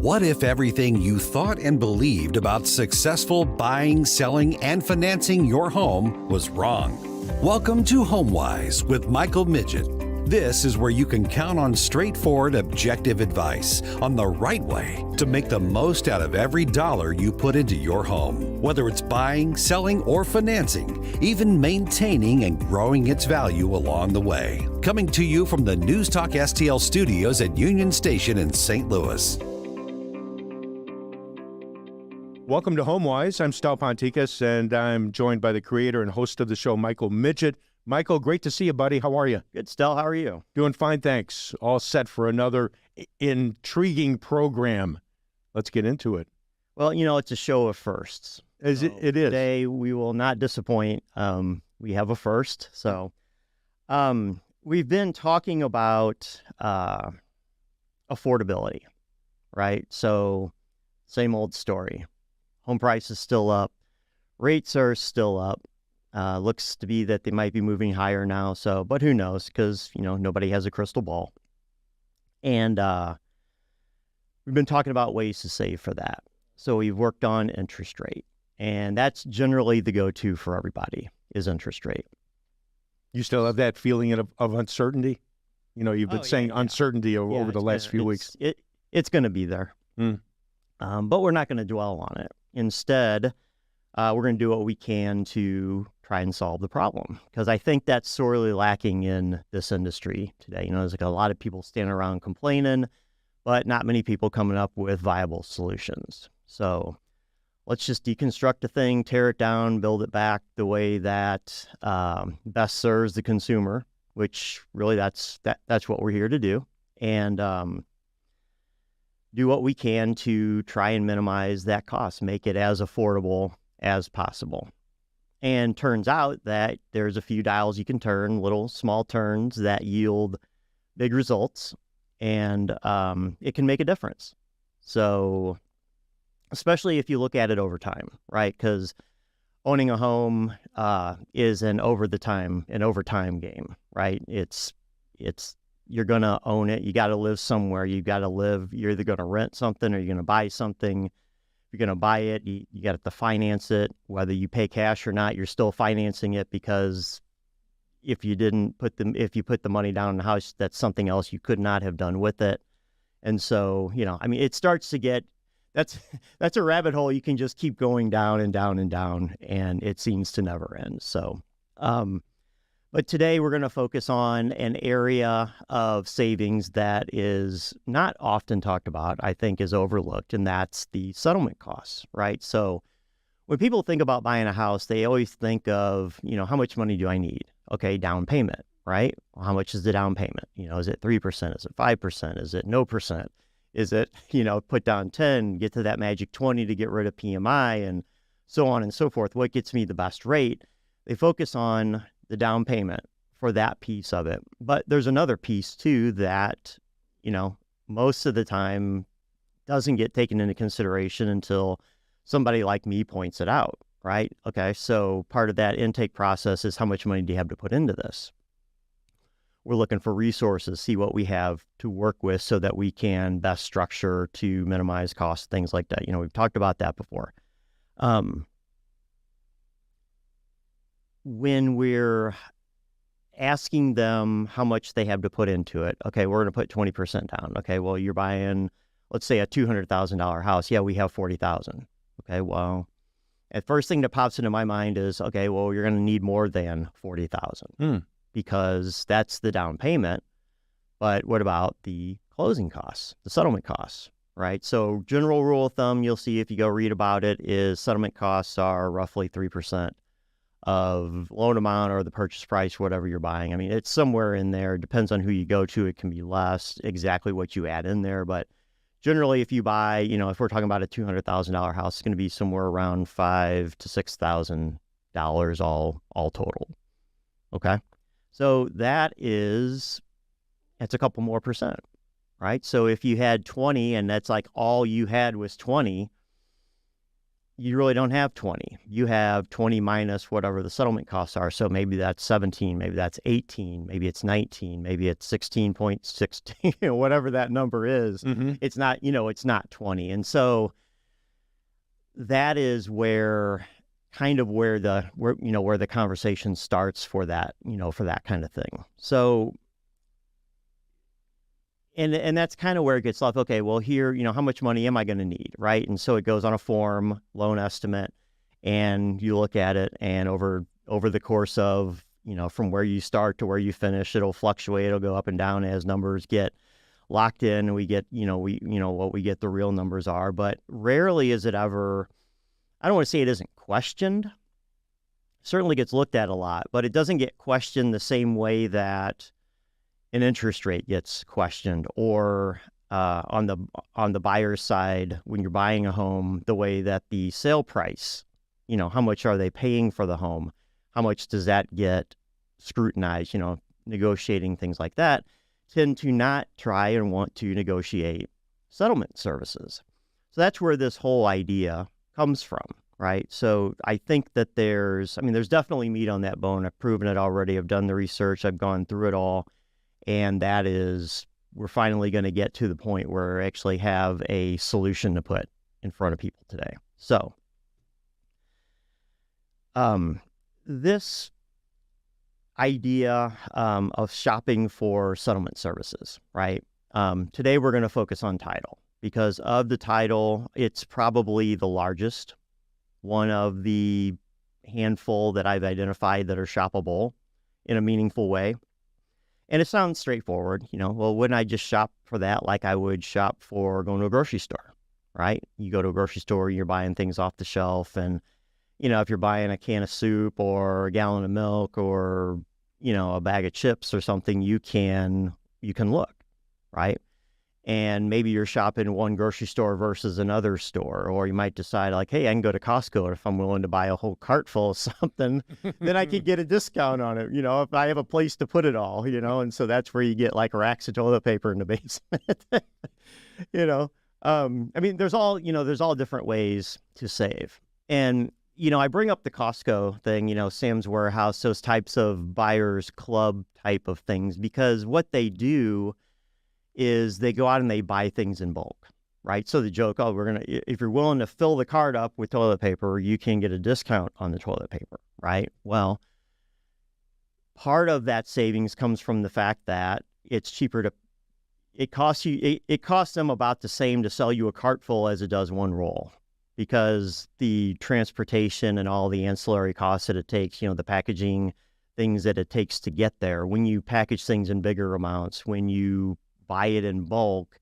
What if everything you thought and believed about successful buying, selling, and financing your home was wrong? Welcome to HomeWise with Michael Midget. This is where you can count on straightforward, objective advice on the right way to make the most out of every dollar you put into your home. Whether it's buying, selling, or financing, even maintaining and growing its value along the way. Coming to you from the NewsTalkSTL studios at Union Station in St. Louis. Welcome to HomeWise. I'm Stal Ponticus, and I'm joined by the creator and host of the show, Michael Midget. Michael, great to see you, buddy. How are you? Good, Stel. How are you? Doing fine, thanks. All set for another intriguing program. Let's get into it. Well, you know, it's a show of firsts. It is. Today, we will not disappoint. We have a first. So we've been talking about affordability, right? So same old story. Home price is still up. Rates are still up. Looks to be that they might be moving higher now. So, but who knows? Because, you know, nobody has a crystal ball. And we've been talking about ways to save for that. So we've worked on interest rate. And that's generally the go-to for everybody is interest rate. You still have that feeling of uncertainty? You know, you've been saying uncertainty over the last few weeks. It's going to be there. But we're not going to dwell on it. Instead, we're going to do what we can to try and solve the problem, because I think that's sorely lacking in this industry today. You know, there's like a lot of people standing around complaining, but not many people coming up with viable solutions. So let's just deconstruct the thing, tear it down, build it back the way that best serves the consumer, which really that's what we're here to do. And do what we can to try and minimize that cost, make it as affordable as possible. And turns out that there's a few dials you can turn, little small turns that yield big results, and it can make a difference. So especially if you look at it over time, right? Because owning a home is an over time game, right? It's you're going to own it. You got to live somewhere. You got to live. You're either going to rent something or you're going to buy something. If you're going to buy it, you got to finance it. Whether you pay cash or not, you're still financing it, because if you put the money down in the house, that's something else you could not have done with it. And so, you know, I mean, it starts to get, that's a rabbit hole you can just keep going down and down and down, and it seems to never end. So, but today we're going to focus on an area of savings that is not often talked about, I think is overlooked, and that's the settlement costs, right? So when people think about buying a house, they always think of, you know, how much money do I need? Okay, down payment, right? Well, how much is the down payment? You know, is it 3%? Is it 5%? Is it no percent? Is it, you know, put down 10, get to that magic 20 to get rid of PMI, and so on and so forth? What gets me the best rate? They focus on the down payment for that piece of it. But there's another piece too that, you know, most of the time doesn't get taken into consideration until somebody like me points it out, right? Okay, so part of that intake process is how much money do you have to put into this? We're looking for resources, see what we have to work with so that we can best structure to minimize costs, things like that. You know, we've talked about that before. When we're asking them how much they have to put into it, okay, we're going to put 20% down. Okay, well, you're buying, let's say, a $200,000 house. Yeah, we have $40,000. Okay, well, the first thing that pops into my mind is, okay, well, you're going to need more than $40,000 because that's the down payment. But what about the closing costs, the settlement costs, right? So general rule of thumb, you'll see if you go read about it, is settlement costs are roughly 3% of loan amount or the purchase price, whatever you're buying. I mean, it's somewhere in there. It depends on who you go to. It can be less, exactly what you add in there. But generally, if you buy, you know, if we're talking about a $200,000 house, it's going to be somewhere around $5,000 to $6,000 all total. Okay. So it's a couple more percent, right? So if you had 20 and that's like all you had was 20, you really don't have 20. You have 20 minus whatever the settlement costs are. So maybe that's 17, maybe that's 18, maybe it's 19, maybe it's 16.16, whatever that number is. It's not, it's not 20. And so that is where the conversation starts for that, for that kind of thing. So, and that's kind of where it gets off. Okay, well here, how much money am I going to need, right? And so it goes on a form, loan estimate, and you look at it, and over the course of, from where you start to where you finish, it'll fluctuate. It'll go up and down as numbers get locked in, and we get, what we get the real numbers are. But rarely is it ever, I don't want to say it isn't questioned. Certainly gets looked at a lot, but it doesn't get questioned the same way that an interest rate gets questioned, or on the buyer's side, when you're buying a home, the way that the sale price, how much are they paying for the home? How much does that get scrutinized? Negotiating things like that tend to not try and want to negotiate settlement services. So that's where this whole idea comes from, right? So I think that there's definitely meat on that bone. I've proven it already. I've done the research. I've gone through it all. And that is, we're finally going to get to the point where we actually have a solution to put in front of people today. So, this idea of shopping for settlement services, right? Today we're going to focus on title, because of the title, it's probably the largest, one of the handful that I've identified that are shoppable in a meaningful way. And it sounds straightforward, well, wouldn't I just shop for that like I would shop for going to a grocery store, right? You go to a grocery store, you're buying things off the shelf, and, if you're buying a can of soup or a gallon of milk or, a bag of chips or something, you can look, right? And maybe you're shopping one grocery store versus another store, or you might decide like, hey, I can go to Costco, and if I'm willing to buy a whole cart full of something, then I could get a discount on it, if I have a place to put it all, and so that's where you get like racks of toilet paper in the basement, there's all different ways to save. And, I bring up the Costco thing, Sam's Warehouse, those types of buyers club type of things, because what they do is they go out and they buy things in bulk, right? So the joke, if you're willing to fill the cart up with toilet paper, you can get a discount on the toilet paper, right? Well, part of that savings comes from the fact that it's cheaper it costs them about the same to sell you a cart full as it does one roll, because the transportation and all the ancillary costs that it takes, the packaging, things that it takes to get there. When you package things in bigger amounts, when you buy it in bulk,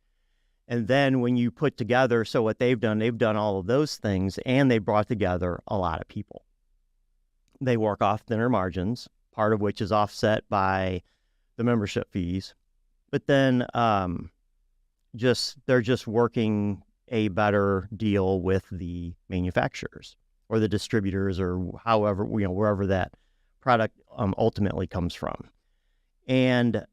and then when you put together, so what they've done all of those things, and they brought together a lot of people. They work off thinner margins, part of which is offset by the membership fees, but then they're just working a better deal with the manufacturers or the distributors, or however, wherever that product ultimately comes from. And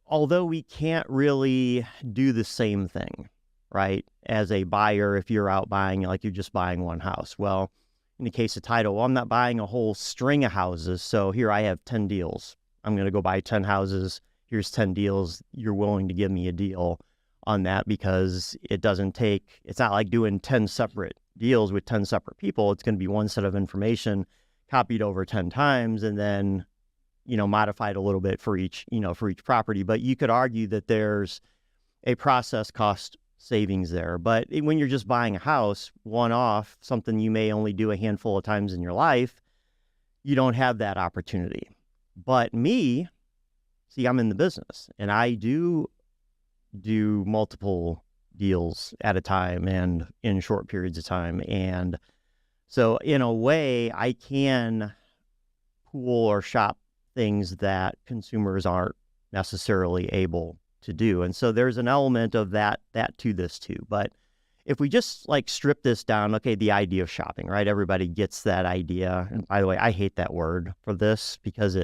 although we can't really do the same thing, right, as a buyer, if you're out buying, like you're just buying one house. Well, in the case of title, I'm not buying a whole string of houses. So here I have 10 deals. I'm going to go buy 10 houses. Here's 10 deals. You're willing to give me a deal on that, because it's not like doing 10 separate deals with 10 separate people. It's going to be one set of information copied over 10 times, and then modified a little bit for each property. But you could argue that there's a process cost savings there. But when you're just buying a house, one-off, something you may only do a handful of times in your life, you don't have that opportunity. But me, I'm in the business, and I do multiple deals at a time and in short periods of time. And so in a way, I can pool or shop things that consumers aren't necessarily able to do. And so there's an element of that to this too. But if we just like strip this down, okay, the idea of shopping, right? Everybody gets that idea. And by the way, I hate that word for this, because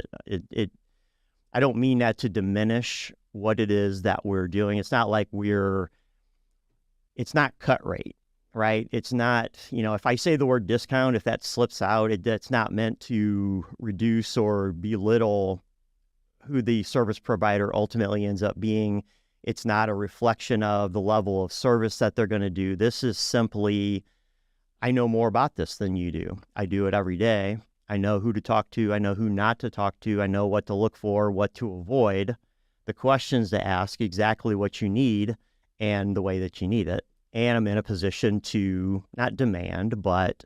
I don't mean that to diminish what it is that we're doing. It's not like it's not cut rate. right? It's not, if I say the word discount, if that slips out, that's not meant to reduce or belittle who the service provider ultimately ends up being. It's not a reflection of the level of service that they're going to do. This is simply, I know more about this than you do. I do it every day. I know who to talk to. I know who not to talk to. I know what to look for, what to avoid, the questions to ask, exactly what you need, and the way that you need it. And I'm in a position to not demand, but,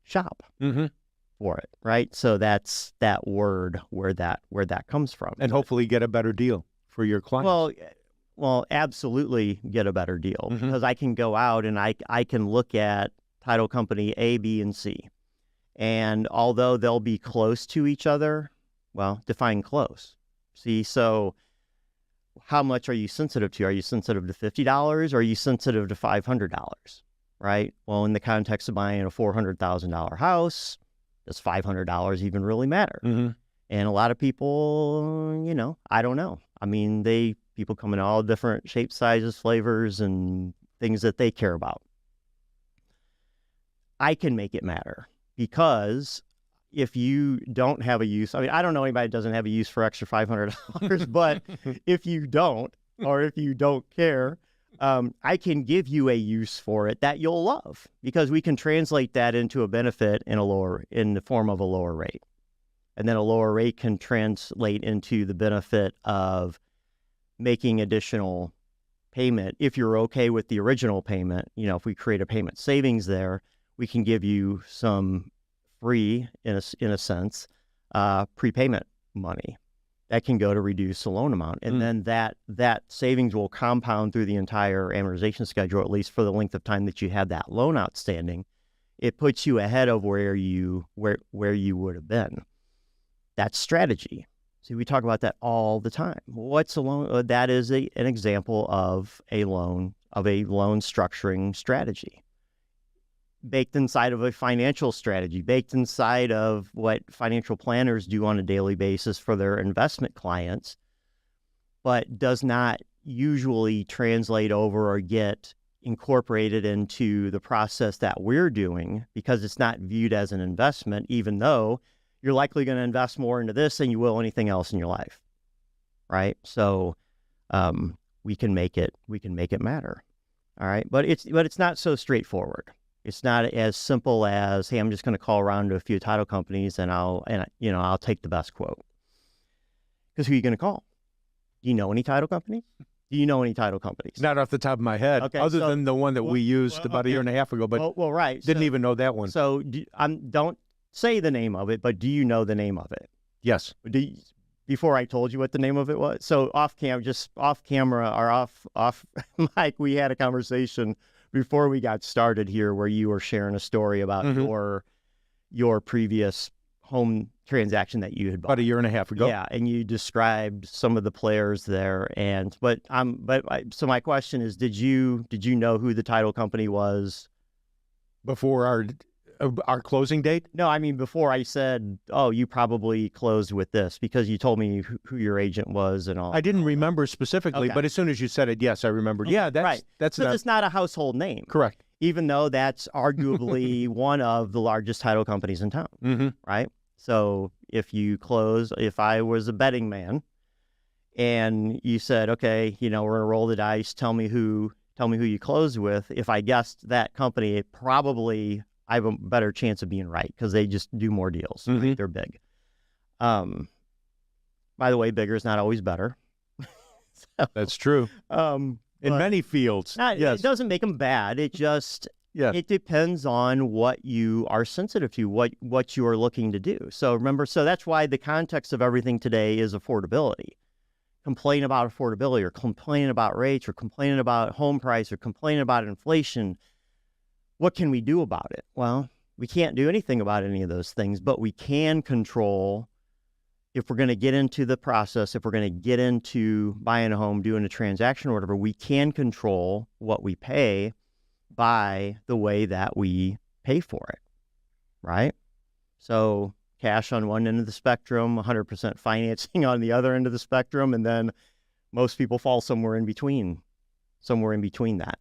shop for it, right? So that's that word where that comes from. And hopefully get a better deal for your clients. Well, absolutely get a better deal because I can go out and I can look at title company A, B, and C. And although they'll be close to each other, well, define close. See, so how much are you sensitive to? Are you sensitive to $50 or are you sensitive to $500? Right? Well, in the context of buying a $400,000 house, does $500 even really matter? And a lot of people, I don't know. I mean, people come in all different shapes, sizes, flavors, and things that they care about. I can make it matter because if you don't have a use, I don't know anybody that doesn't have a use for extra $500, but if you don't, or if you don't care, I can give you a use for it that you'll love because we can translate that into a benefit in the form of a lower rate. And then a lower rate can translate into the benefit of making additional payment. If you're okay with the original payment, if we create a payment savings there, we can give you some free, in a sense, prepayment money that can go to reduce the loan amount. And then that savings will compound through the entire amortization schedule, at least for the length of time that you have that loan outstanding. It puts you ahead of where you would have been. That's strategy. See, we talk about that all the time. What's a loan? That is an example of a loan structuring strategy, baked inside of a financial strategy, baked inside of what financial planners do on a daily basis for their investment clients, but does not usually translate over or get incorporated into the process that we're doing because it's not viewed as an investment, even though you're likely going to invest more into this than you will anything else in your life, right? So we can make it matter, all right? But it's not so straightforward. It's not as simple as, hey, I'm just going to call around to a few title companies and I'll take the best quote. Because who are you going to call? Do you know any title companies? Not off the top of my head, okay, other than the one that we used about a year and a half ago, but right. Didn't even know that one. So don't say the name of it, but do you know the name of it? Yes. Before I told you what the name of it was? So off camera or off mic, we had a conversation before we got started here where you were sharing a story about your previous home transaction that you had bought about a year and a half ago. Yeah, and you described some of the players there. So my question is, did you know who the title company was before our closing date? No, I mean before I said, "Oh, you probably closed with this," because you told me who your agent was and all. I didn't remember specifically, Okay. but as soon as you said it, yes, I remembered. Yeah, that's it's not a household name. Correct. Even though that's arguably one of the largest title companies in town, right? So if I was a betting man and you said, okay, we're going to roll the dice, tell me who you closed with. If I guessed that company, I have a better chance of being right because they just do more deals. Right? They're big. By the way, bigger is not always better. That's true. In many fields. Yes. It doesn't make them bad. It just, it depends on what you are sensitive to, what you are looking to do. So remember, that's why the context of everything today is affordability. Complain about affordability or complain about rates or complaining about home price or complaining about inflation. What can we do about it? Well, we can't do anything about any of those things, but we can control, if we're going to get into the process, if we're going to get into buying a home, doing a transaction or whatever, we can control what we pay by the way that we pay for it, right? So cash on one end of the spectrum, 100% financing on the other end of the spectrum, and then most people fall somewhere in between that.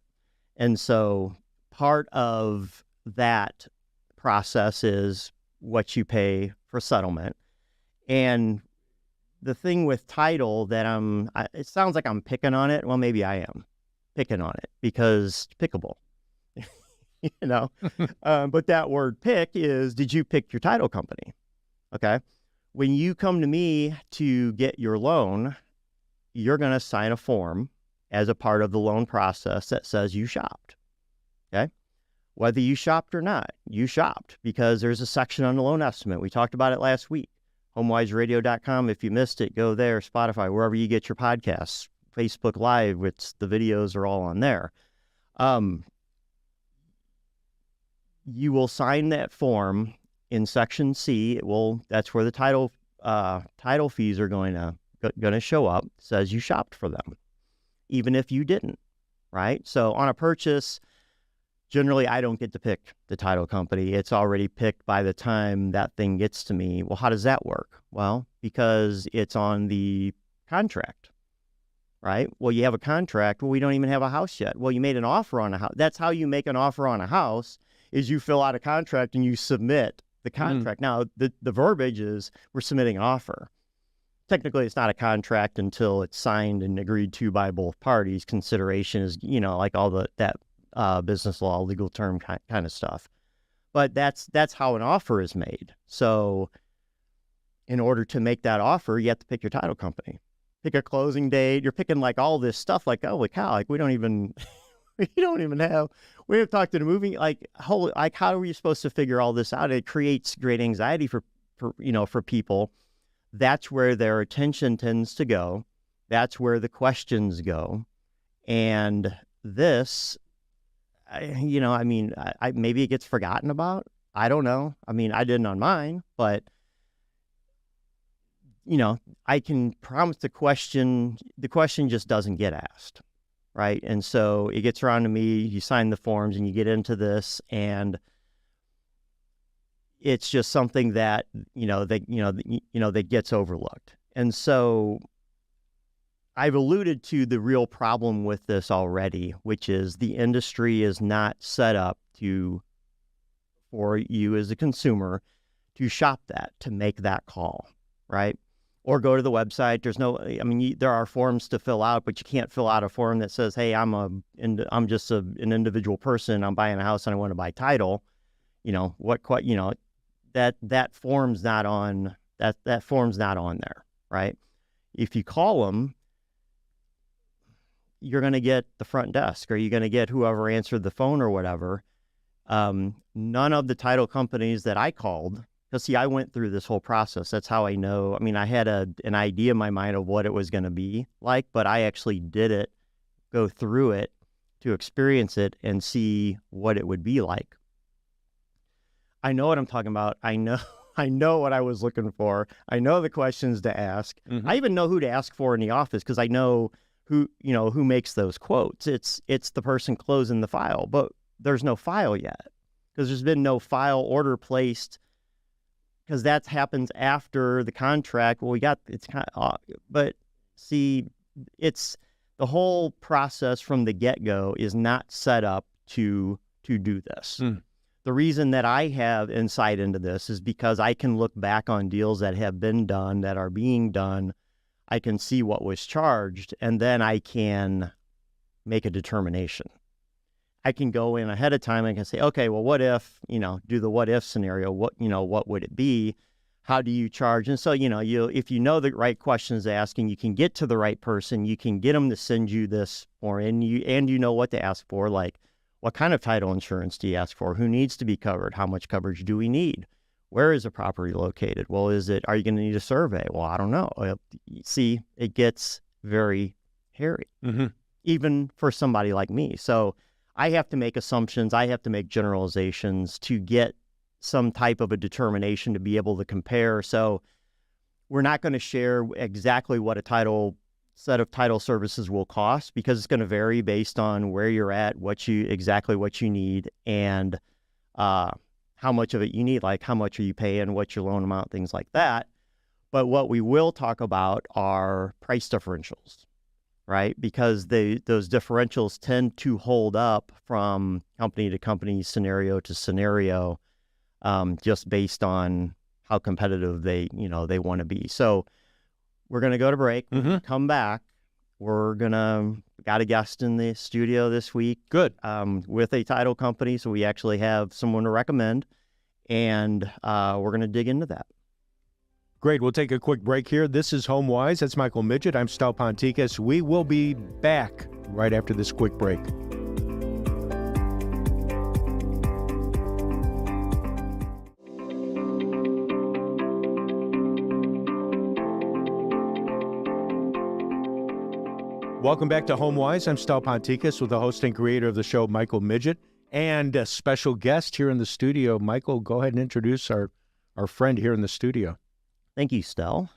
And so part of that process is what you pay for settlement. And the thing with title that it sounds like I'm picking on it. Well, maybe I am picking on it because it's pickable, but that word pick is, did you pick your title company? Okay. When you come to me to get your loan, you're going to sign a form as a part of the loan process that says you shopped. Okay. Whether you shopped or not, you shopped because there's a section on the loan estimate. We talked about it last week. HomeWiseRadio.com. If you missed it, go there. Spotify, wherever you get your podcasts. Facebook Live, which the videos are all on there. You will sign that form in Section C. That's where the title fees are going to show up. It says you shopped for them, even if you didn't, right? So on a purchase, generally, I don't get to pick the title company. It's already picked by the time that thing gets to me. Well, how does that work? Well, because it's on the contract, right? Well, you have a contract. Well, we don't even have a house yet. Well, you made an offer on a house. That's how you make an offer on a house, is you fill out a contract and you submit the contract. Now, the verbiage is we're submitting an offer. Technically, it's not a contract until it's signed and agreed to by both parties. Consideration is, like all that business law, legal term kind of stuff. But that's how an offer is made. So in order to make that offer, you have to pick your title company, pick a closing date. You're picking like all this stuff like, holy cow, like we haven't talked to the movie. Like, how are you supposed to figure all this out? It creates great anxiety for people. That's where their attention tends to go. That's where the questions go. And this, maybe it gets forgotten about. I don't know. I mean, I didn't on mine, but I can promise the question just doesn't get asked, right? And so it gets around to me, you sign the forms and you get into this, and it's just something that, that gets overlooked. And so I've alluded to the real problem with this already, which is the industry is not set up for you as a consumer to shop that, to make that call, right? Or go to the website. There are forms to fill out, but you can't fill out a form that says, hey, I'm just an individual person. I'm buying a house and I want to buy title. That form's not on there, right? If you call them, you're going to get the front desk, or you're going to get whoever answered the phone or whatever. None of the title companies that I called, because see, I went through this whole process. That's how I know. I mean, I had an idea in my mind of what it was going to be like, but I actually did go through it to experience it and see what it would be like. I know what I'm talking about. I know what I was looking for. I know the questions to ask. Mm-hmm. I even know who to ask for in the office because I know who makes those quotes. It's the person closing the file, but there's no file yet because there's been no file order placed, because that happens after the contract. Well, but see, it's the whole process from the get-go is not set up to do this. The reason that I have insight into this is because I can look back on deals that have been done, that are being done. I can see what was charged, and then I can make a determination. I can go in ahead of time and can say, okay, well, what if, do the what if scenario, what would it be? How do you charge? And so, if you know the right questions to ask and you can get to the right person, you can get them to send you this form, and you know what to ask for, like, what kind of title insurance do you ask for? Who needs to be covered? How much coverage do we need? Where is the property located? Well, are you going to need a survey? Well, I don't know. See, it gets very hairy, even for somebody like me. So I have to make assumptions. I have to make generalizations to get some type of a determination to be able to compare. So we're not going to share exactly what a set of title services will cost, because it's going to vary based on where you're at, exactly what you need, and how much of it you need, like how much are you paying, what's your loan amount, things like that. But what we will talk about are price differentials. right? Because those differentials tend to hold up from company to company, scenario to scenario, just based on how competitive they want to be. So we're going to go to break, come back. Got a guest in the studio this week. Good. With a title company. So we actually have someone to recommend, and we're going to dig into that. Great. We'll take a quick break here. This is HomeWise. That's Michael Midget. I'm Stal Ponticus. We will be back right after this quick break. Welcome back to HomeWise. I'm Stal Ponticus with the host and creator of the show, Michael Midget, and a special guest here in the studio. Michael, go ahead and introduce our friend here in the studio. Thank you, Stel.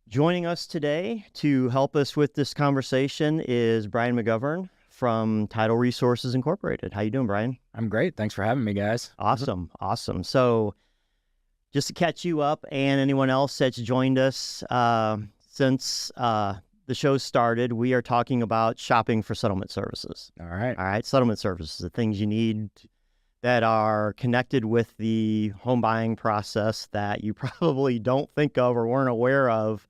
Joining us today to help us with this conversation is Brian McGovern from Title Resources Incorporated. How you doing, Brian? I'm great. Thanks for having me, guys. Awesome. So just to catch you up and anyone else that's joined us since the show started, we are talking about shopping for settlement services. All right. Settlement services, the things you need that are connected with the home buying process that you probably don't think of or weren't aware of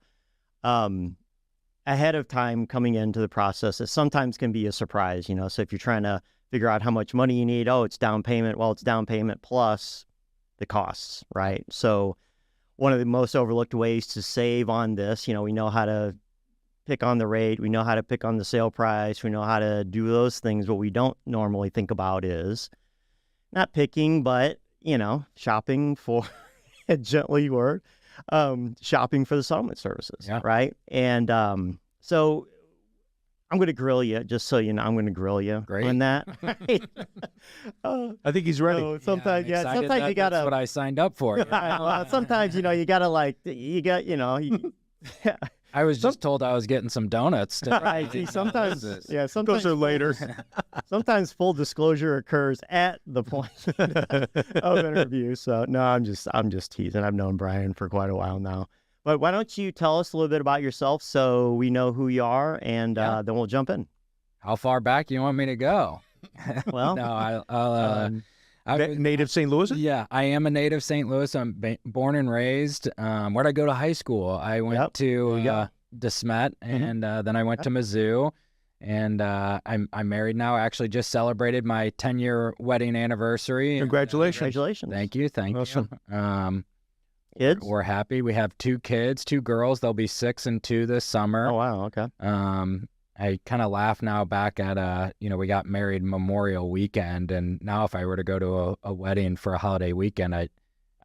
ahead of time coming into the process. It sometimes can be a surprise, So if you're trying to figure out how much money you need, it's down payment. Well, it's down payment plus the costs, right? So one of the most overlooked ways to save on this, we know how to pick on the rate, we know how to pick on the sale price, we know how to do those things. What we don't normally think about is not picking, but, shopping for, gently word, shopping for the settlement services, right? And so I'm going to grill you, just so you know, I'm going to grill you on that. I think he's ready. So sometimes, sometimes you got to. That's what I signed up for. Well, sometimes, you got to I was just told I was getting some donuts. Right. See, sometimes those are later. Sometimes full disclosure occurs at the point of interview. So no, I'm just teasing. I've known Brian for quite a while now. But why don't you tell us a little bit about yourself so we know who you are, and then we'll jump in. How far back you want me to go? Well, no, I'll native St. Louis? Yeah, I am a native St. Louis. I'm born and raised. Where'd I go to high school? I went to DeSmet, and then I went to Mizzou. And I'm married now. I actually just celebrated my 10-year wedding anniversary. Congratulations. Thank you. Awesome. Kids? We're happy. We have 2 kids, 2 girls. They'll be 6 and 2 this summer. Oh, wow. Okay. I kind of laugh now back at, we got married Memorial Weekend, and now if I were to go to a wedding for a holiday weekend, I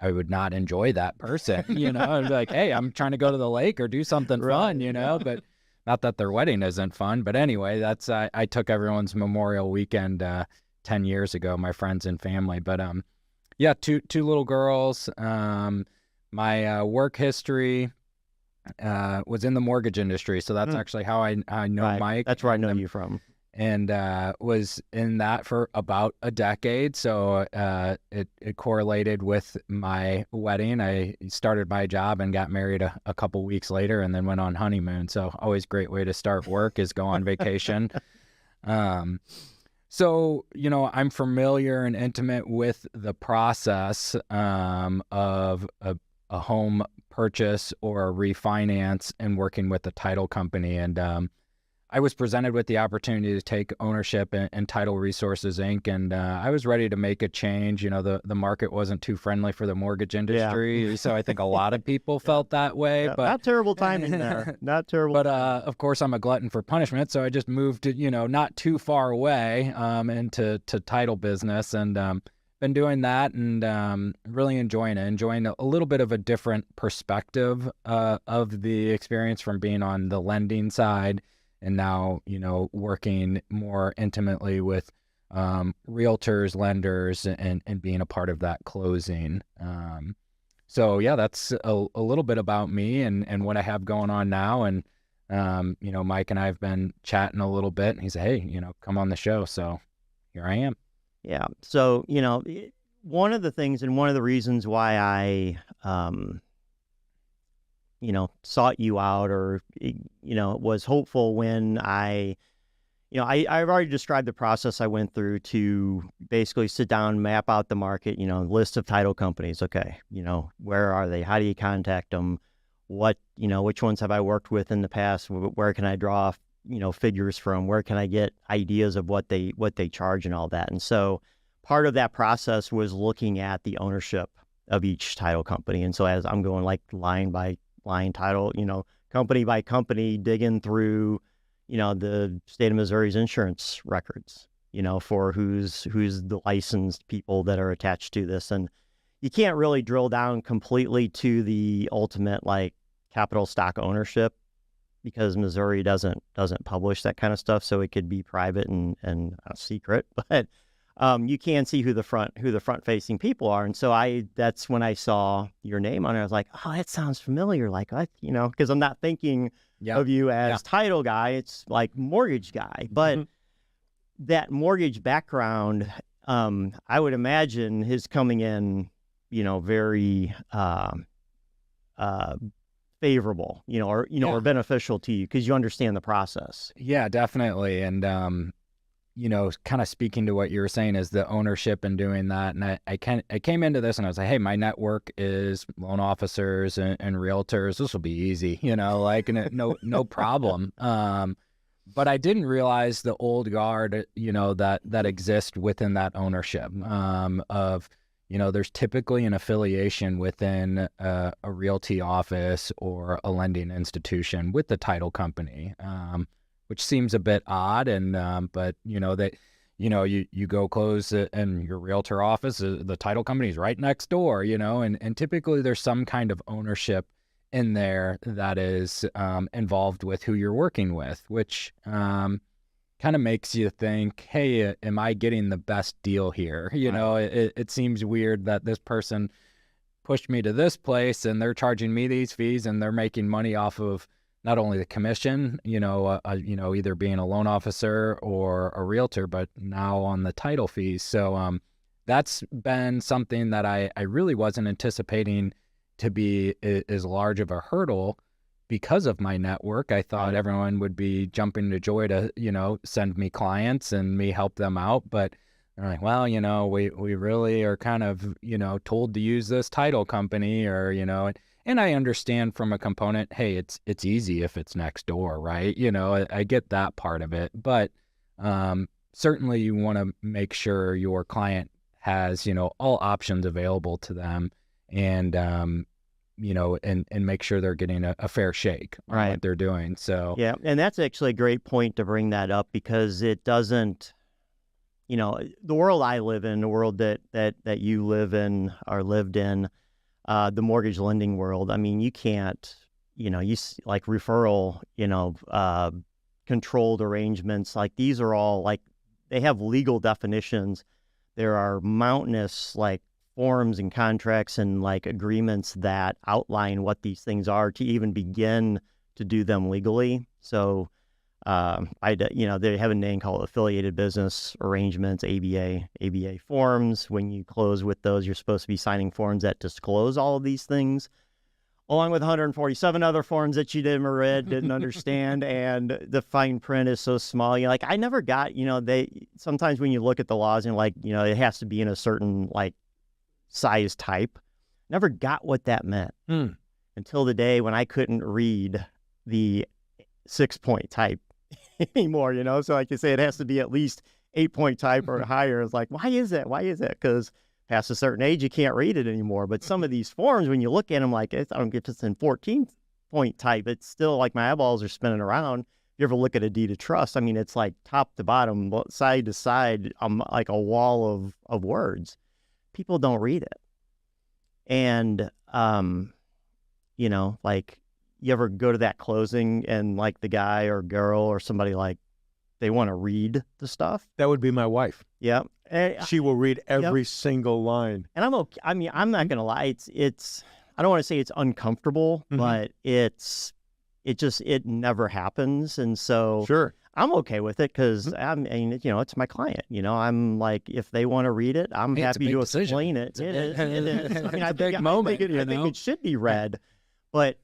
would not enjoy that person, I'd be like, hey, I'm trying to go to the lake or do something fun, but not that their wedding isn't fun. But anyway, that's, I took everyone's Memorial Weekend 10 years ago, my friends and family. But two little girls. My work history was in the mortgage industry, so that's actually how I know Mike. That's where I know you from. And was in that for about a decade, so it correlated with my wedding. I started my job and got married a couple weeks later, and then went on honeymoon. So always great way to start work is go on vacation. So, I'm familiar and intimate with the process of a home purchase or a refinance and working with the title company. And I was presented with the opportunity to take ownership in Title Resources, Inc., and I was ready to make a change. The market wasn't too friendly for the mortgage industry, so I think a lot of people felt that way. But not terrible timing there. Not terrible. But of course, I'm a glutton for punishment, so I just moved to, not too far away into title business, and been doing that and really enjoying a little bit of a different perspective of the experience from being on the lending side. And now, working more intimately with realtors, lenders, and being a part of that closing. So, that's a little bit about me and what I have going on now. And, Mike and I have been chatting a little bit, and he said, hey, come on the show. So here I am. Yeah. So, one of the things and one of the reasons why I sought you out or, was hopeful when I've already described the process I went through to basically sit down, map out the market, list of title companies. Okay, where are they? How do you contact them? Which ones have I worked with in the past? Where can I draw, figures from? Where can I get ideas of what they charge and all that? And so part of that process was looking at the ownership of each title company. And so as I'm going like line by line title, company by company, digging through, the state of Missouri's insurance records, for who's the licensed people that are attached to this. And you can't really drill down completely to the ultimate like capital stock ownership because Missouri doesn't publish that kind of stuff. So it could be private and secret, but you can see who the front facing people are. And so that's when I saw your name on it. I was like, oh, that sounds familiar. Like, because I'm not thinking of you as title guy. It's like mortgage guy. But that mortgage background, I would imagine is coming in, very favorable, or beneficial to you because you understand the process. Yeah, definitely. And, kind of speaking to what you were saying is the ownership and doing that. And I came into this and I was like, hey, my network is loan officers and realtors. This will be easy, no problem. But I didn't realize the old guard, that exists within that ownership of, there's typically an affiliation within a realty office or a lending institution with the title company. Which seems a bit odd, and but that you go close and your realtor office, the title company is right next door, and typically there's some kind of ownership in there that is involved with who you're working with, which kind of makes you think, hey, am I getting the best deal here? It seems weird that this person pushed me to this place and they're charging me these fees and they're making money off of not only the commission, either being a loan officer or a realtor, but now on the title fees. So that's been something that I really wasn't anticipating to be as large of a hurdle because of my network. I thought everyone would be jumping to joy to, send me clients and me help them out. But they're like, well, we really are kind of, told to use this title company or, and I understand from a component, hey, it's easy if it's next door, right? I get that part of it, but certainly you want to make sure your client has, all options available to them, and and make sure they're getting a fair shake on what they're doing. So yeah, and that's actually a great point to bring that up because it doesn't, the world I live in, the world that you live in or lived in. The mortgage lending world. I mean, you can't, like referral, controlled arrangements. Like these are all like, they have legal definitions. There are mountainous like forms and contracts and like agreements that outline what these things are to even begin to do them legally. So, they have a name called affiliated business arrangements, ABA forms. When you close with those, you're supposed to be signing forms that disclose all of these things, along with 147 other forms that you didn't understand, and the fine print is so small. I never got, sometimes when you look at the laws and it has to be in a certain like size type, never got what that meant until the day when I couldn't read the 6-point type anymore, so like you say, it has to be at least 8-point type or higher. It's like, why is that? Because past a certain age you can't read it anymore. But some of these forms, when you look at them, like I don't get this in 14-point type, it's still like my eyeballs are spinning around. If you ever look at a deed of trust, I mean, it's like top to bottom, side to side, like a wall of words. People don't read it. And like, you ever go to that closing and like the guy or girl or somebody like they want to read the stuff? That would be my wife. Yeah. She will read every single line. And I'm okay. I mean, I'm not going to lie. It's, I don't want to say it's uncomfortable, but it never happens. And so sure, I'm okay with it because it's my client. I'm like, if they want to read it, I'm happy to explain it. It is. I mean, a big moment. I think it should be read, but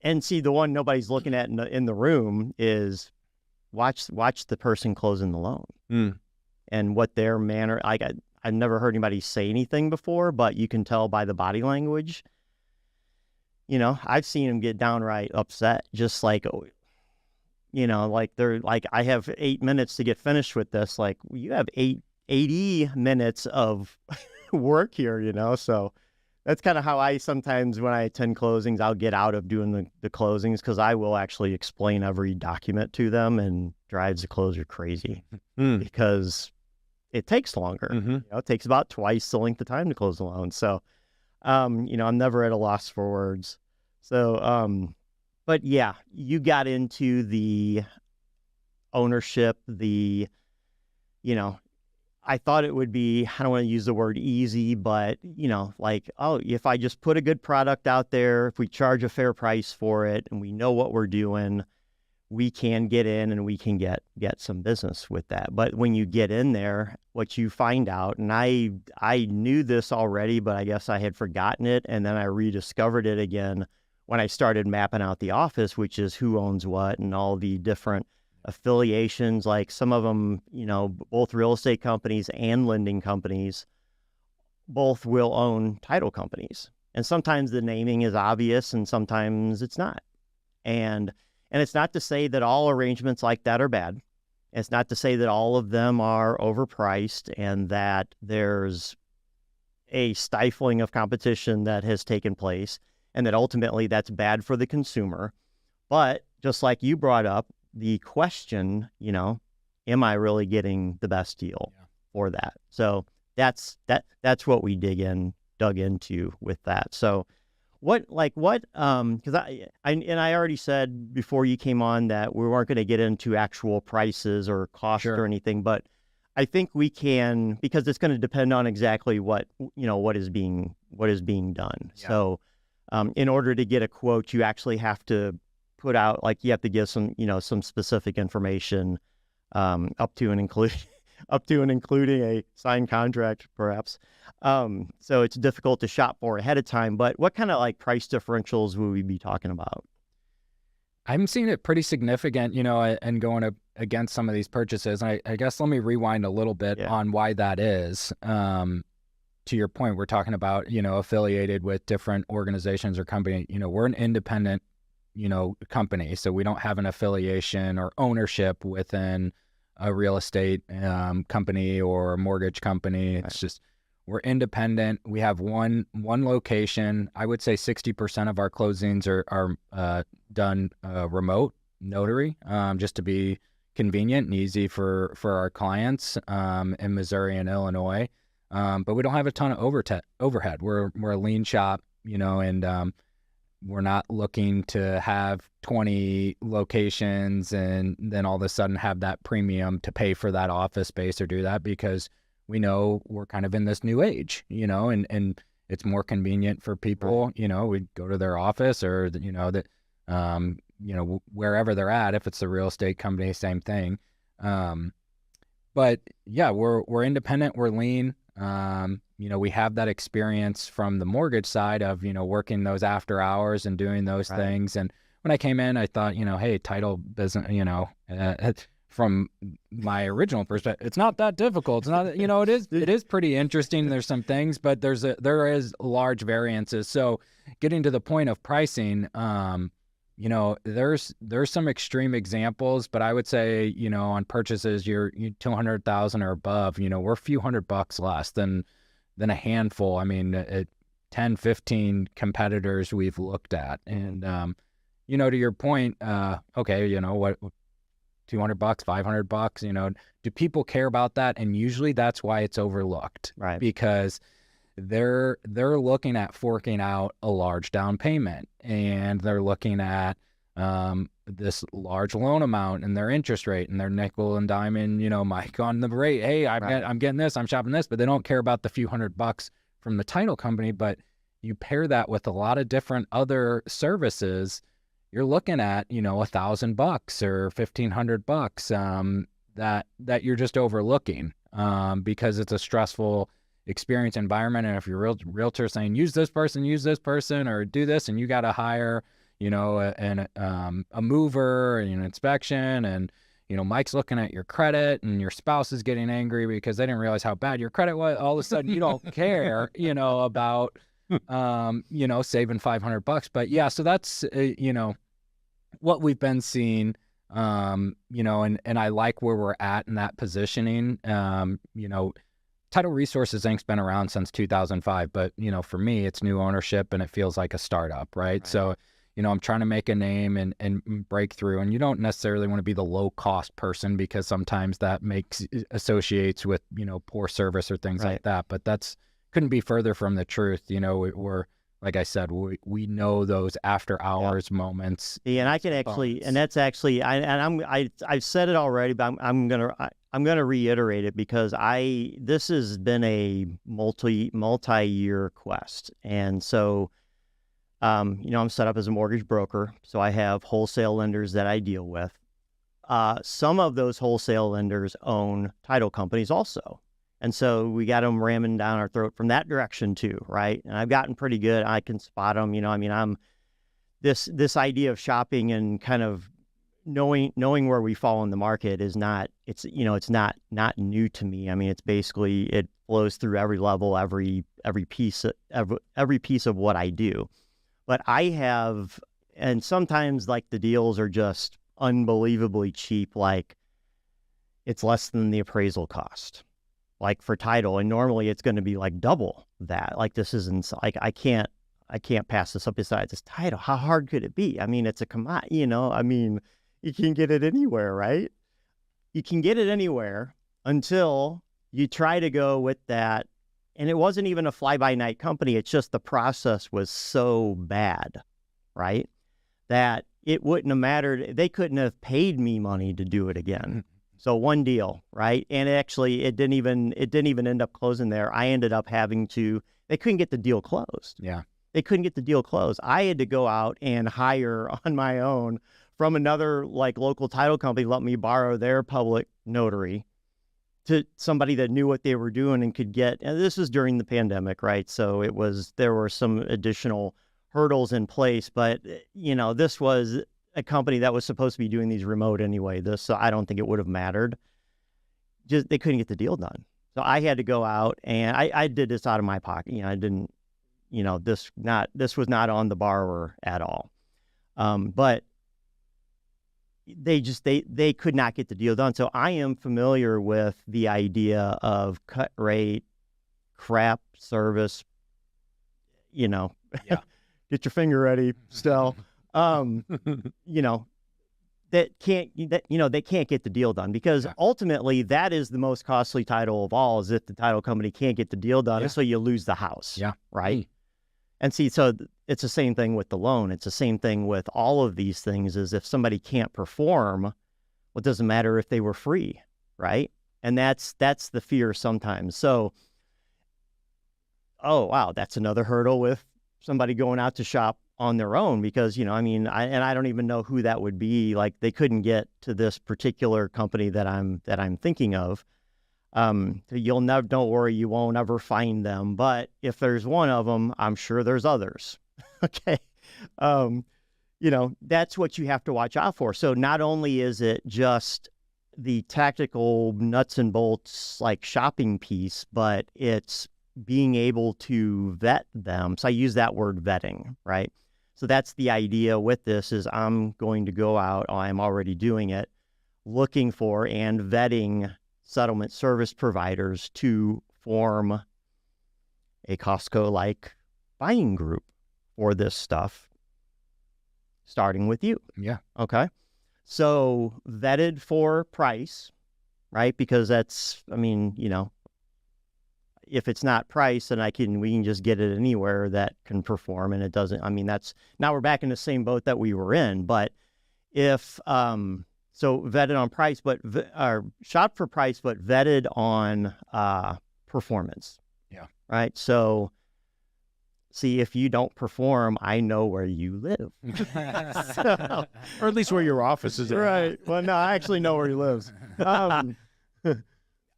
And see, the one nobody's looking at in the room is watch the person closing the loan and what their manner. I've never heard anybody say anything before, but you can tell by the body language. I've seen them get downright upset, just like, like they're like, I have 8 minutes to get finished with this. Like, you have 80 minutes of work here, So that's kind of how I sometimes, when I attend closings, I'll get out of doing the closings, because I will actually explain every document to them, and drives the closer crazy because it takes longer. It takes about twice the length of time to close the loan. So, I'm never at a loss for words. So, but yeah, you got into the ownership, I thought it would be, I don't want to use the word easy, but, like, if I just put a good product out there, if we charge a fair price for it and we know what we're doing, we can get in and we can get some business with that. But when you get in there, what you find out, and I knew this already, but I guess I had forgotten it. And then I rediscovered it again when I started mapping out the office, which is who owns what and all the different affiliations. Like some of them, both real estate companies and lending companies, both will own title companies. And sometimes the naming is obvious and sometimes it's not. And it's not to say that all arrangements like that are bad. It's not to say that all of them are overpriced and that there's a stifling of competition that has taken place and that ultimately that's bad for the consumer. But just like you brought up, the question, am I really getting the best deal for that? So that's what we dug into with that. So because I already said before you came on that we weren't going to get into actual prices or cost or anything, but I think we can, because it's going to depend on exactly what is being done. Yeah. So in order to get a quote, you actually have to put out, you have to give some specific information up to and including a signed contract, perhaps. So it's difficult to shop for ahead of time. But what kind of price differentials would we be talking about? I'm seeing it pretty significant, and going against some of these purchases. And I guess let me rewind a little bit on why that is. To your point, we're talking about, affiliated with different organizations or company. We're an independent, company. So we don't have an affiliation or ownership within a real estate company or a mortgage company. It's just, we're independent. We have one location. I would say 60% of our closings are done remote notary, just to be convenient and easy for our clients in Missouri and Illinois. But we don't have a ton of overhead. We're a lean shop, and we're not looking to have 20 locations and then all of a sudden have that premium to pay for that office space or do that, because we know we're kind of in this new age, and it's more convenient for people, we go to their office or, wherever they're at. If it's the real estate company, same thing. But yeah, we're independent, we're lean. We have that experience from the mortgage side of, working those after hours and doing those things. And when I came in, I thought, hey, title business, from my original perspective, it's not that difficult. It's not, it is pretty interesting. There's some things, but there is large variances. So getting to the point of pricing, there's some extreme examples, but I would say, on purchases, you're 200,000 or above, we're a few $100 less than a handful. I mean, 10, 15 competitors we've looked at. And, to your point, okay, what, $200, $500, do people care about that? And usually that's why it's overlooked, right? Because they're looking at forking out a large down payment, and they're looking at this large loan amount and their interest rate and their nickel and diamond, Mike, on the rate. Hey, I'm getting this, I'm shopping this, but they don't care about the few $100 from the title company. But you pair that with a lot of different other services, you're looking at, $1,000 or $1,500 that you're just overlooking because it's a stressful experience environment. And if your realtor saying use this person or do this, and you got to hire a mover and an inspection, and Mike's looking at your credit, and your spouse is getting angry because they didn't realize how bad your credit was. All of a sudden, you don't care, about saving $500. But yeah, so that's what we've been seeing. And I like where we're at in that positioning. Title Resources Inc.'s been around since 2005, but for me, it's new ownership and it feels like a startup, right? So, I'm trying to make a name and break through, and you don't necessarily want to be the low cost person because sometimes that associates with, poor service or things like that. But that's couldn't be further from the truth. We're, like I said, we know those after hours moments. Yeah, and I can actually, and that's actually, I've said it already, but I'm gonna reiterate it because this has been a multi-year quest, and so, I'm set up as a mortgage broker, so I have wholesale lenders that I deal with. Some of those wholesale lenders own title companies also. And so we got them ramming down our throat from that direction too, right? And I've gotten pretty good. I can spot them. I'm this idea of shopping and kind of knowing where we fall in the market is not. It's not new to me. It's basically it flows through every level, every piece of what I do. But I have, and sometimes like the deals are just unbelievably cheap. Like it's less than the appraisal cost. Like for title, and normally it's going to be like double that. Like this isn't like I can't pass this up. Besides this title, how hard could it be? It's a commodity. You can get it anywhere, right? You can get it anywhere until you try to go with that. And it wasn't even a fly-by-night company. It's just the process was so bad, right? That it wouldn't have mattered. They couldn't have paid me money to do it again. So one deal, right? And actually, it didn't even end up closing there. I ended up they couldn't get the deal closed. Yeah. They couldn't get the deal closed. I had to go out and hire on my own from another like local title company, let me borrow their public notary to somebody that knew what they were doing and could get, and this was during the pandemic, right? So there were some additional hurdles in place, but this was a company that was supposed to be doing these remote anyway. So I don't think it would have mattered. Just they couldn't get the deal done. So I had to go out and I did this out of my pocket. I didn't, this was not on the borrower at all. But they could not get the deal done. So I am familiar with the idea of cut rate, crap service, Yeah. Get your finger ready, Stel. They can't get the deal done because ultimately that is the most costly title of all, is if the title company can't get the deal done, so you lose the house. Yeah. Right. And see, so it's the same thing with the loan. It's the same thing with all of these things, is if somebody can't perform, well, it doesn't matter if they were free. Right. And that's the fear sometimes. So, oh, wow, that's another hurdle with somebody going out to shop on their own, because, I don't even know who that would be. Like they couldn't get to this particular company that I'm thinking of. Don't worry, you won't ever find them. But if there's one of them, I'm sure there's others. Okay. That's what you have to watch out for. So not only is it just the tactical nuts and bolts, like shopping piece, but it's being able to vet them. So I use that word vetting, right? So that's the idea with this, is I'm going to go out, I'm already doing it, looking for and vetting settlement service providers to form a Costco-like buying group for this stuff, starting with you. Yeah. Okay. So vetted for price, right? Because that's, if it's not price, then we can just get it anywhere that can perform, and it doesn't. Now we're back in the same boat that we were in. But if so vetted on price, but shop for price, but vetted on performance. Yeah. Right. So see, if you don't perform, I know where you live. Or at least where your office is at. Right. Well, no, I actually know where he lives.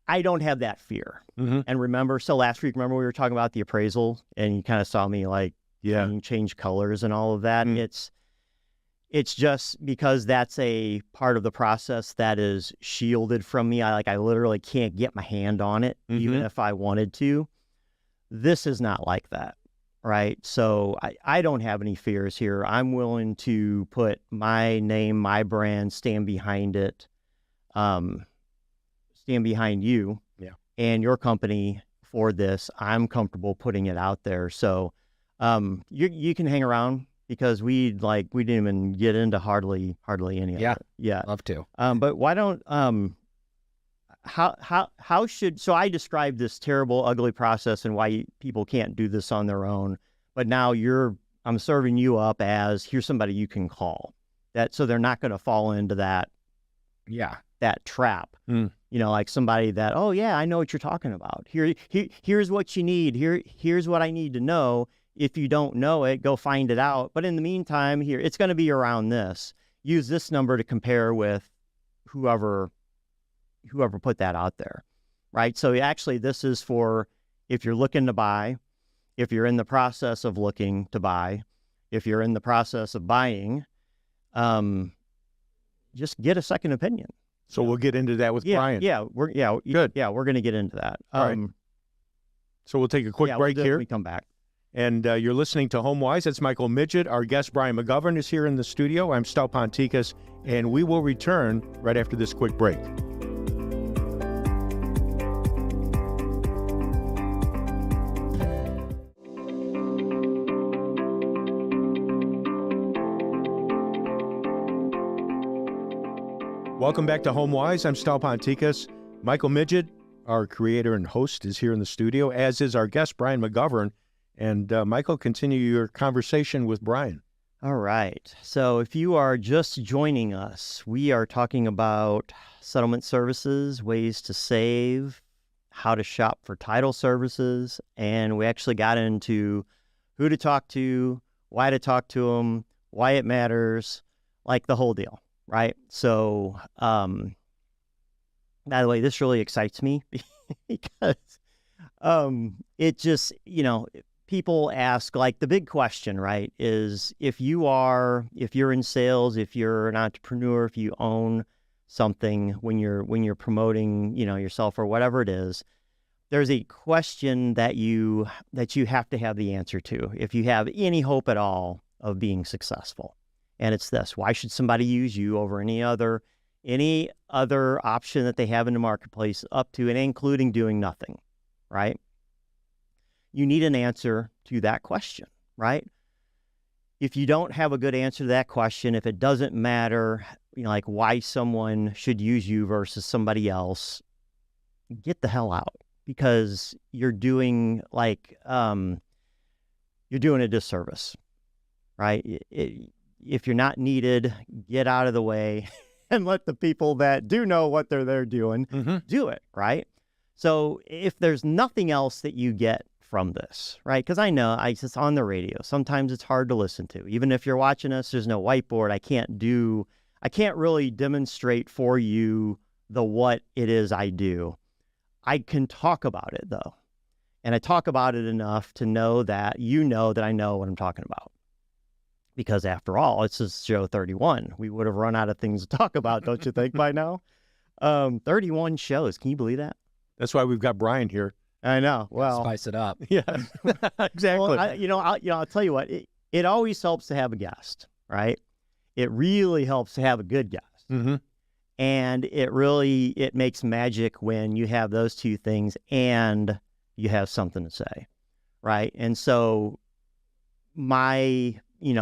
I don't have that fear. Mm-hmm. And remember, so last week, we were talking about the appraisal, and you kind of saw me like, Yeah, change colors and all of that. Mm. It's just because that's a part of the process that is shielded from me. I literally can't get my hand on it, even if I wanted to. This is not like that, right? So I don't have any fears here. I'm willing to put my name, my brand, stand behind it, stand behind you and your company for this. I'm comfortable putting it out there. So you can hang around, because we didn't even get into hardly any of it. Yeah, love to. But why don't how should, so I described this terrible, ugly process and why people can't do this on their own. But now I'm serving you up as, here's somebody you can call, so they're not going to fall into that trap. Like somebody that, oh yeah, I know what you're talking about. Here's what you need. Here's what I need to know. If you don't know it, go find it out. But in the meantime, here, it's going to be around this. Use this number to compare with whoever put that out there, right? So actually, this is for if you're looking to buy, if you're in the process of looking to buy, if you're in the process of buying, just get a second opinion. So we'll get into that with Brian. Good. Yeah, we're going to get into that. All right. So we'll take a quick break here. We come back. And you're listening to HomeWise. It's Michael Midget. Our guest, Brian McGovern, is here in the studio. I'm Stal Ponticus, and we will return right after this quick break. Welcome back to HomeWise. I'm Stal Ponticus. Michael Midget, our creator and host, is here in the studio, as is our guest, Brian McGovern. And Michael, continue your conversation with Brian. All right. So if you are just joining us, we are talking about settlement services, ways to save, how to shop for title services, and we actually got into who to talk to, why to talk to them, why it matters, like the whole deal, right? So, by the way, this really excites me because it just, people ask, like, the big question, right, is if you're in sales, if you're an entrepreneur, if you own something, when you're promoting, yourself or whatever it is, there's a question that you have to have the answer to if you have any hope at all of being successful. And it's this: why should somebody use you over any other option that they have in the marketplace, up to and including doing nothing, right? You need an answer to that question, right? If you don't have a good answer to that question, if it doesn't matter, like why someone should use you versus somebody else, get the hell out, because you're doing a disservice, right? If you're not needed, get out of the way and let the people that do know what they're doing do it, right? So if there's nothing else that you get from this, right? Because I know it's on the radio. Sometimes it's hard to listen to. Even if you're watching us, there's no whiteboard. I can't really demonstrate for you what it is I do. I can talk about it though. And I talk about it enough to know that that I know what I'm talking about. Because after all, it's just show 31. We would have run out of things to talk about, don't you think, by now? 31 shows. Can you believe that? That's why we've got Brian here. I know. Well, spice it up. Yeah, exactly. Well, I'll tell you what. It always helps to have a guest, right? It really helps to have a good guest, and it makes magic when you have those two things and you have something to say, right? And so, my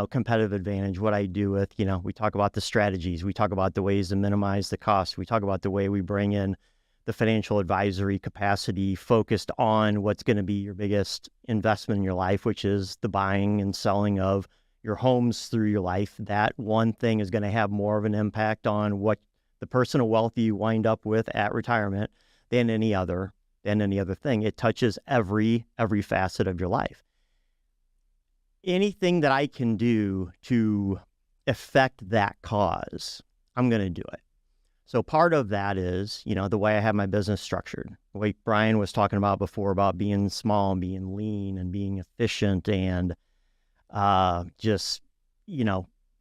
competitive advantage, what I do with we talk about the strategies, we talk about the ways to minimize the cost, we talk about the way we bring in the financial advisory capacity focused on what's going to be your biggest investment in your life, which is the buying and selling of your homes through your life. That one thing is going to have more of an impact on what the personal wealth you wind up with at retirement than any other thing. It touches every facet of your life. Anything that I can do to affect that cause, I'm going to do it. So part of that is, the way I have my business structured, the way Brian was talking about before, about being small and being lean and being efficient and just,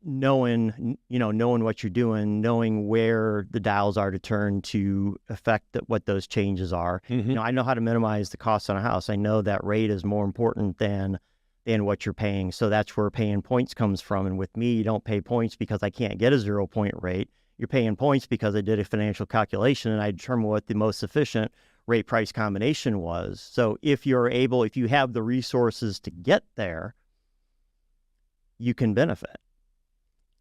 knowing what you're doing, knowing where the dials are to turn to affect what those changes are. Mm-hmm. I know how to minimize the cost on a house. I know that rate is more important than what you're paying. So that's where paying points comes from. And with me, you don't pay points because I can't get a 0-point rate. You're paying points because I did a financial calculation and I determined what the most efficient rate price combination was. So if you have the resources to get there, you can benefit.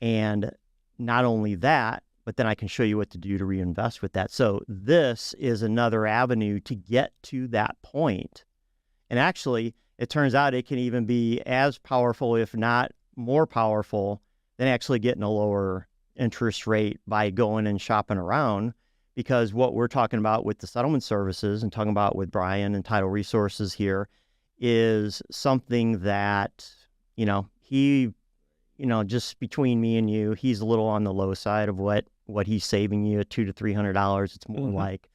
And not only that, but then I can show you what to do to reinvest with that. So this is another avenue to get to that point. And actually, it turns out it can even be as powerful, if not more powerful, than actually getting a lower interest rate by going and shopping around. Because what we're talking about with the settlement services and talking about with Brian and Title Resources here is something that, he, just between me and you, he's a little on the low side of what he's saving you at $200 to $300. It's more like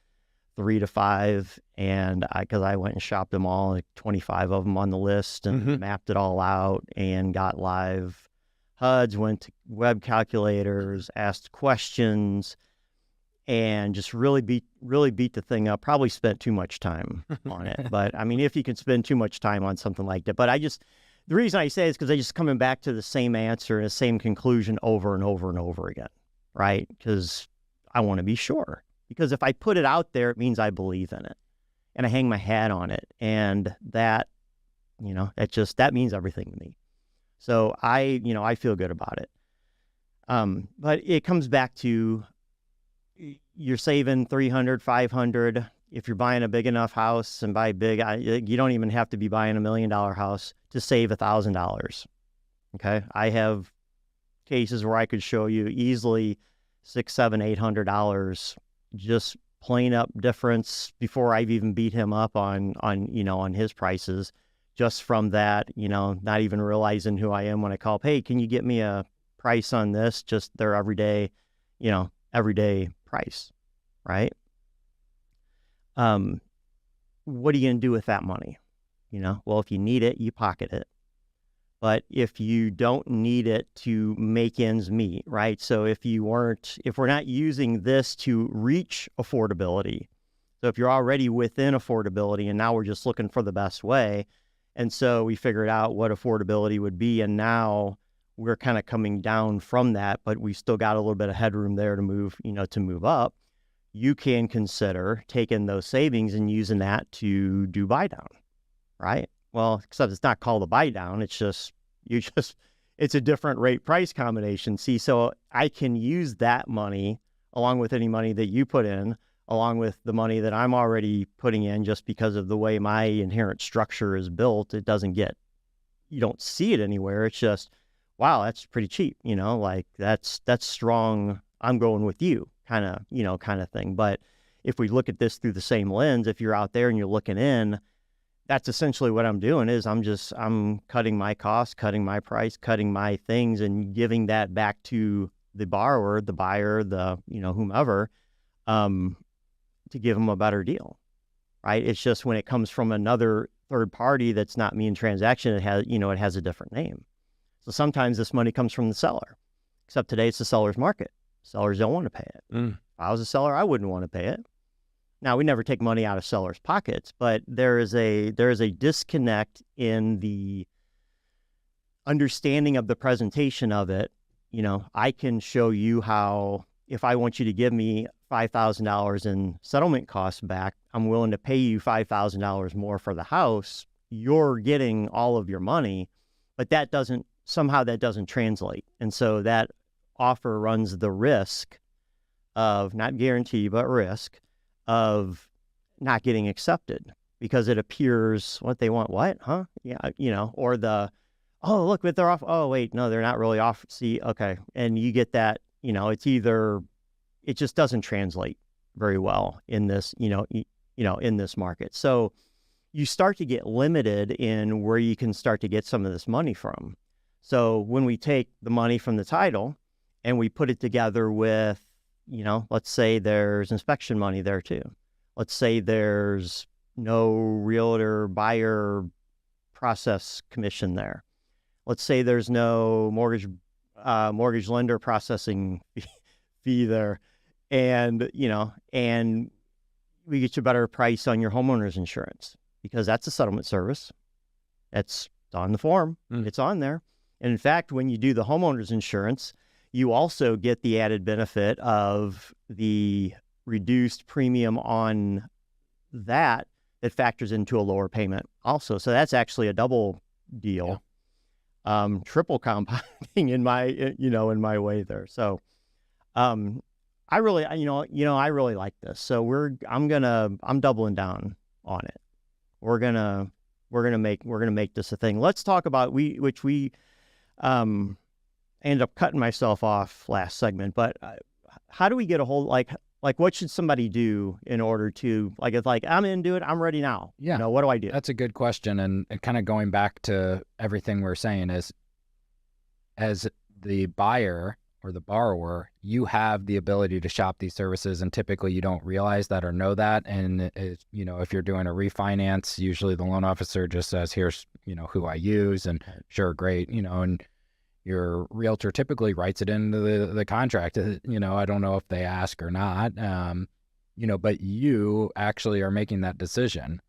$3 to $5. And because I went and shopped them all, like 25 of them on the list and mapped it all out and got live HUDs, went to web calculators, asked questions, and just really beat the thing up. Probably spent too much time on it. But I mean, if you can spend too much time on something like that. But the reason I say is because I just coming back to the same answer and the same conclusion over and over and over again, right? Because I want to be sure. Because if I put it out there, it means I believe in it. And I hang my hat on it. And that, that means everything to me. So I feel good about it. But it comes back to you're saving $300, $500. If you're buying a big enough house and buy big, you don't even have to be buying $1 million house to save $1,000. Okay. I have cases where I could show you easily $600, $700, $800 just plain up difference before I've even beat him up on his prices, just from that, not even realizing who I am when I call up, hey, can you get me a price on this? Just their everyday price, right? What are you going to do with that money? Well, if you need it, you pocket it. But if you don't need it to make ends meet, right? So if we're not using this to reach affordability, so if you're already within affordability and now we're just looking for the best way, and so we figured out what affordability would be, and now we're kind of coming down from that, but we still got a little bit of headroom there to move up. You can consider taking those savings and using that to do buy down, right? Well, except it's not called a buy down. It's just it's a different rate price combination. See, so I can use that money along with any money that you put in, along with the money that I'm already putting in, just because of the way my inherent structure is built. You don't see it anywhere. It's just, wow, that's pretty cheap. Like that's strong. I'm going with you kind of thing. But if we look at this through the same lens, if you're out there and you're looking in, that's essentially what I'm doing is I'm cutting my costs, cutting my price, cutting my things, and giving that back to the borrower, the buyer, the, whomever, to give them a better deal, right? It's just when it comes from another third party that's not me in transaction, it has a different name. So sometimes this money comes from the seller, except today it's the seller's market. Sellers don't want to pay it. If I was a seller, I wouldn't want to pay it. Now, we never take money out of sellers' pockets, but there is a disconnect in the understanding of the presentation of it. I can show you how, if I want you to give me $5,000 in settlement costs back, I'm willing to pay you $5,000 more for the house. You're getting all of your money, but that doesn't translate. And so that offer runs the risk of, not guarantee, but risk of not getting accepted, because it appears what they want. What? Huh? Yeah. Or oh, look, but they're off. Oh, wait, no, they're not really off. See, okay. And you get that, it just doesn't translate very well in this, in this market. So you start to get limited in where you can start to get some of this money from. So when we take the money from the title and we put it together with, let's say there's inspection money there too. Let's say there's no realtor buyer process commission there. Let's say there's no mortgage mortgage lender processing fee there. And, and we get you a better price on your homeowner's insurance because that's a settlement service. It's on the form. It's on there. And in fact, when you do the homeowner's insurance, you also get the added benefit of the reduced premium on that factors into a lower payment also. So that's actually a double deal, triple compounding in my way there. So, I really, I really like this. So I'm doubling down on it. We're gonna make this a thing. Let's talk about which we ended up cutting myself off last segment, but how do we get a hold, like what should somebody do in order to, it's like, I'm into it, I'm ready now. Yeah. What do I do? That's a good question. And kind of going back to everything we're saying is, as the buyer or the borrower, you have the ability to shop these services, and typically you don't realize that or know that. And if you're doing a refinance, usually the loan officer just says, here's, who I use, and sure, great, and your realtor typically writes it into the contract. I don't know if they ask or not, but you actually are making that decision.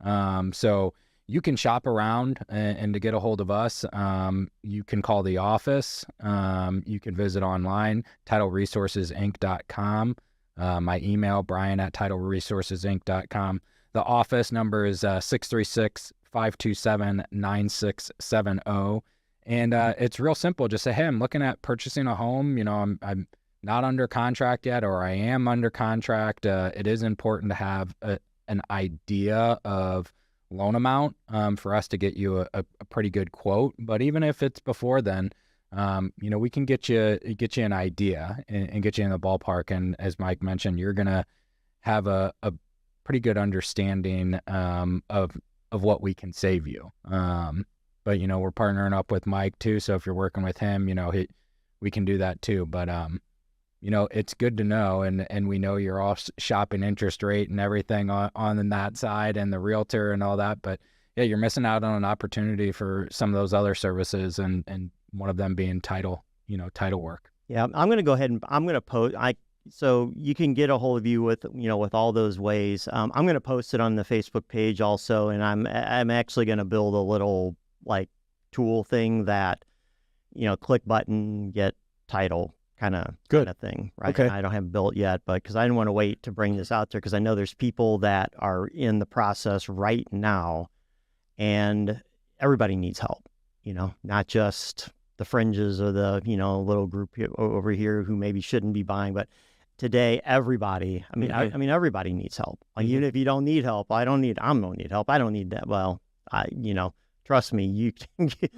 So you can shop around, and to get a hold of us, you can call the office. You can visit online, TitleResourcesInc.com. My email, Brian@TitleResourcesInc.com. The office number is 636-527-9670. And it's real simple. Just say, hey, I'm looking at purchasing a home. I'm not under contract yet, or I am under contract. It is important to have an idea of loan amount for us to get you a pretty good quote. But even if it's before then, we can get you an idea and get you in the ballpark. And as Mike mentioned, you're gonna have a pretty good understanding of what we can save you. But we're partnering up with Mike too, so if you're working with him, we can do that too. But it's good to know, and we know you're all shopping interest rate and everything on that side, and the realtor and all that. But yeah, you're missing out on an opportunity for some of those other services, and one of them being title work. Yeah, I'm going to go ahead and I'm going to post. So you can get a hold of you with all those ways. I'm going to post it on the Facebook page also, and I'm actually going to build a little tool thing that click button, get title kind of thing, right? Okay. I don't have it built yet, but because I didn't want to wait to bring this out there, because I know there's people that are in the process right now, and everybody needs help, not just the fringes or the, little group over here who maybe shouldn't be buying, but today, everybody, everybody needs help. Even if you don't need help, I don't need help. I don't need that. Well, trust me, you can get,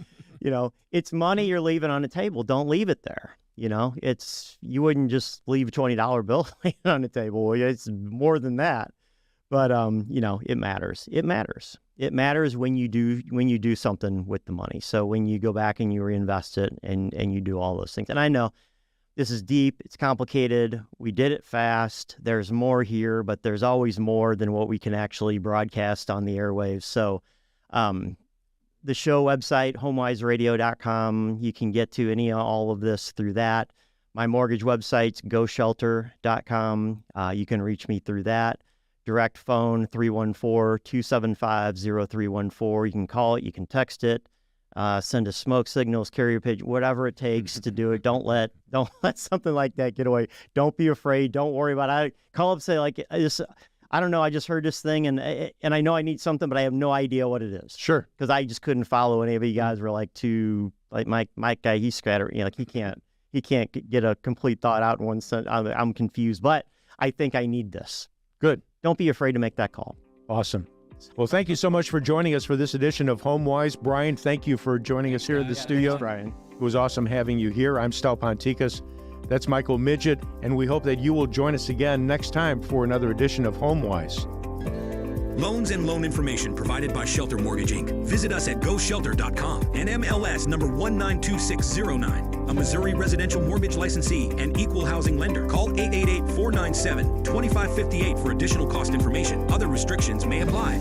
it's money you're leaving on the table. Don't leave it there. You wouldn't just leave a $20 bill laying on the table. It's more than that. But, it matters. It matters. It matters when you do something with the money. So when you go back and you reinvest it and you do all those things. And I know this is deep. It's complicated. We did it fast. There's more here, but there's always more than what we can actually broadcast on the airwaves. So, the show website, HomeWiseRadio.com. You can get to all of this through that. My mortgage website's GoShelter.com. You can reach me through that. Direct phone, 314-275-0314. You can call it. You can text it. Send us smoke signals, carrier pigeon, whatever it takes to do it. Don't let something like that get away. Don't be afraid. Don't worry about it. Call up and say, I don't know, I just heard this thing, and I know I need something, but I have no idea what it is. Sure. Because I just couldn't follow any of you guys. Were Mike guy, he's scattered. He can't get a complete thought out in one sentence. I'm confused, but I think I need this. Good. Don't be afraid to make that call. Awesome. Well, thank you so much for joining us for this edition of HomeWise. Brian, thank you for joining us here in the studio. Thanks, Brian. It was awesome having you here. I'm Stal Ponticus. That's Michael Midget, and we hope that you will join us again next time for another edition of HomeWise. Loans and loan information provided by Shelter Mortgage, Inc. Visit us at GoShelter.com and MLS number 192609. A Missouri residential mortgage licensee and equal housing lender. Call 888-497-2558 for additional cost information. Other restrictions may apply.